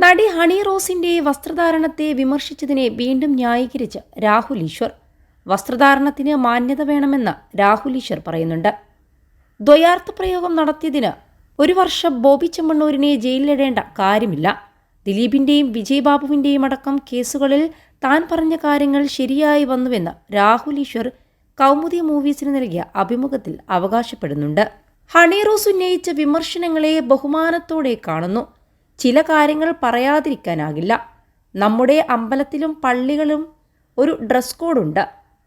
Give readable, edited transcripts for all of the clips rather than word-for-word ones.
നടി ഹണി റോസിന്റെ വസ്ത്രധാരണത്തെ വിമർശിച്ചതിനെ വീണ്ടും ന്യായീകരിച്ച് രാഹുൽ ഈശ്വർ. വസ്ത്രധാരണത്തിന് മാന്യത വേണമെന്ന് രാഹുൽ ഈശ്വർ പറയുന്നുണ്ട്. ദ്വയാർത്ഥ പ്രയോഗം നടത്തിയതിന് 1 വർഷം ബോബി ചെമ്മണ്ണൂരിനെ ജയിലിലിടേണ്ട കാര്യമില്ല. ദിലീപിന്റെയും വിജയ് ബാബുവിന്റെയും അടക്കം കേസുകളിൽ താൻ പറഞ്ഞ കാര്യങ്ങൾ ശരിയായി വന്നുവെന്ന് രാഹുൽ ഈശ്വർ കൗമുദി മൂവീസിന് നൽകിയ അഭിമുഖത്തിൽ അവകാശപ്പെടുന്നുണ്ട്. ഹണി റോസ് ഉന്നയിച്ച വിമർശനങ്ങളെ ബഹുമാനത്തോടെ കാണുന്നു. ചില കാര്യങ്ങൾ പറയാതിരിക്കാനാകില്ല. നമ്മുടെ അമ്പലത്തിലും പള്ളികളും ഒരു ഡ്രസ് കോഡുണ്ട്.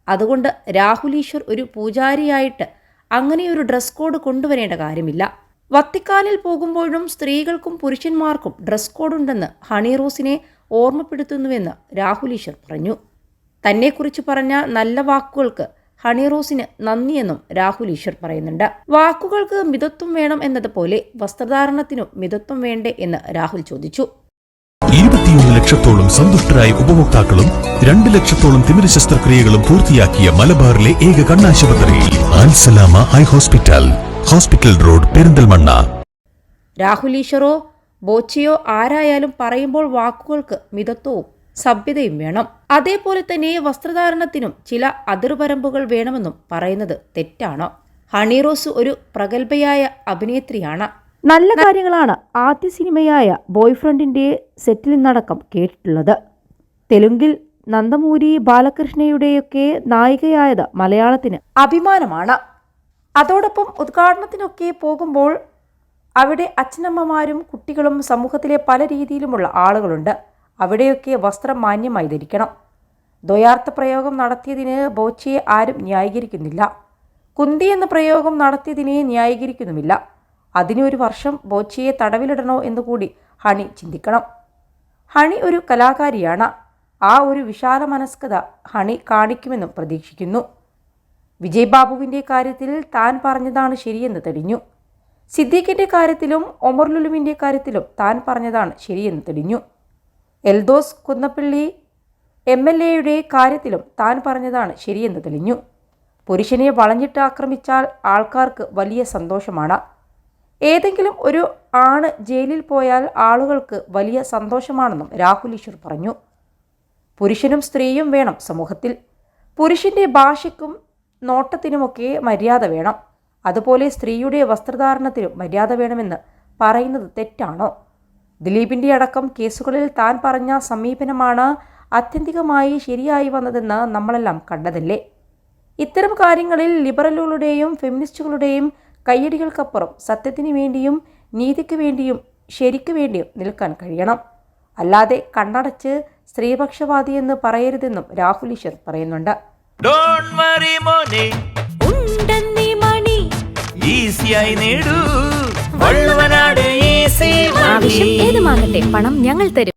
അതുകൊണ്ട് രാഹുൽ ഈശ്വർ ഒരു പൂജാരിയായിട്ട് അങ്ങനെയൊരു ഡ്രസ് കോഡ് കൊണ്ടുവരേണ്ട കാര്യമില്ല. വത്തിക്കാനിൽ പോകുമ്പോഴും സ്ത്രീകൾക്കും പുരുഷന്മാർക്കും ഡ്രസ് കോഡുണ്ടെന്ന് ഹണി റോസിനെ ഓർമ്മപ്പെടുത്തുന്നുവെന്ന് രാഹുൽ ഈശ്വർ പറഞ്ഞു. തന്നെക്കുറിച്ച് പറഞ്ഞ നല്ല വാക്കുകൾക്ക് ഹണി റോസിന് നന്ദിയെന്നും രാഹുൽ ഈശ്വർ പറയുന്നുണ്ട്. വാക്കുകൾക്ക് മിതത്വം വേണം എന്നതുപോലെ വസ്ത്രധാരണത്തിനും മിതത്വം വേണ്ടേ എന്ന് രാഹുൽ ചോദിച്ചു. 21 ലക്ഷത്തോളം സന്തുഷ്ടരായ ഉപഭോക്താക്കളും 2 ലക്ഷത്തോളം തിമിര ശസ്ത്രക്രിയകളും പൂർത്തിയാക്കിയ മലബാറിലെ ഏക കണ്ണാശുപത്രി Alsalama high hospital, hospital road, Perinthalmanna. Rahul ഈശ്വറോ ബോച്ചയോ ആരായാലും പറയുമ്പോൾ വാക്കുകൾക്ക് മിതത്വവും സഭ്യതയും വേണം. അതേപോലെ തന്നെ വസ്ത്രധാരണത്തിനും ചില അതിർവരമ്പുകൾ വേണമെന്നും പറയുന്നത് തെറ്റാണ്. ഹണി റോസ് ഒരു പ്രഗത്ഭയായ അഭിനേത്രിയാണ്. നല്ല കാര്യങ്ങളാണ് ആദ്യ സിനിമയായ ബോയ്ഫ്രണ്ടിന്റെ സെറ്റിൽ നിന്നടക്കം കേട്ടിട്ടുള്ളത്. തെലുങ്കിൽ നന്ദമൂരി ബാലകൃഷ്ണയുടെയൊക്കെ നായികയായത് മലയാളത്തിന് അഭിമാനമാണ്. അതോടൊപ്പം ഉദ്ഘാടനത്തിനൊക്കെ പോകുമ്പോൾ അവിടെ അച്ഛനമ്മമാരും കുട്ടികളും സമൂഹത്തിലെ പല രീതിയിലുമുള്ള ആളുകളുണ്ട്. അവിടെയൊക്കെ വസ്ത്രം മാന്യമായി ധരിക്കണം. ദ്വയാർത്ഥ പ്രയോഗം നടത്തിയതിന് ബോച്ചയെ ആരും ന്യായീകരിക്കുന്നില്ല. കുന്തി എന്ന പ്രയോഗം നടത്തിയതിനെ ന്യായീകരിക്കുന്നുമില്ല. അതിന് 1 വർഷം ബോച്ചയെ തടവിലിടണോ എന്നുകൂടി ഹണി ചിന്തിക്കണം. ഹണി ഒരു കലാകാരിയാണ്. ആ ഒരു വിശാല മനസ്കത ഹണി കാണിക്കുമെന്നും പ്രതീക്ഷിക്കുന്നു. വിജയ് ബാബുവിൻ്റെ കാര്യത്തിൽ താൻ പറഞ്ഞതാണ് ശരിയെന്ന് തെളിഞ്ഞു. സിദ്ദീഖിൻ്റെ കാര്യത്തിലും ഒമർ ലുലുവിൻ്റെ കാര്യത്തിലും താൻ പറഞ്ഞതാണ് ശരിയെന്ന് തെളിഞ്ഞു. എൽദോസ് കുന്നപ്പള്ളി MLA കാര്യത്തിലും താൻ പറഞ്ഞതാണ് ശരിയെന്ന് തെളിഞ്ഞു. പുരുഷനെ വളഞ്ഞിട്ട് ആക്രമിച്ചാൽ ആൾക്കാർക്ക് വലിയ സന്തോഷമാണ്. ഏതെങ്കിലും ഒരു ആണ് ജയിലിൽ പോയാൽ ആളുകൾക്ക് വലിയ സന്തോഷമാണെന്നും രാഹുൽ ഈശ്വർ പറഞ്ഞു. പുരുഷനും സ്ത്രീയും വേണം സമൂഹത്തിൽ. പുരുഷൻ്റെ ഭാഷയ്ക്കും നോട്ടത്തിനുമൊക്കെ മര്യാദ വേണം. അതുപോലെ സ്ത്രീയുടെ വസ്ത്രധാരണത്തിനും മര്യാദ വേണമെന്ന് പറയുന്നത് തെറ്റാണോ? ദിലീപിൻ്റെ അടക്കം കേസുകളിൽ താൻ പറഞ്ഞ സമീപനമാണ് ആത്യന്തികമായി ശരിയായി വന്നതെന്ന് നമ്മളെല്ലാം കണ്ടതല്ലേ. ഇത്തരം കാര്യങ്ങളിൽ ലിബറലുകളുടെയും ഫെമിനിസ്റ്റുകളുടെയും കയ്യടികൾക്കപ്പുറം സത്യത്തിന് വേണ്ടിയും നീതിക്ക് വേണ്ടിയും ശരിക്ക് വേണ്ടിയും നിൽക്കാൻ കഴിയണം. അല്ലാതെ കണ്ണടച്ച് സ്ത്രീപക്ഷവാദിയെന്ന് പറയരുതെന്നും രാഹുൽ ഈശ്വർ പറയുന്നുണ്ട്. ആവശ്യം ഏതുമാകട്ടെ, പണം ഞങ്ങൾ തരും.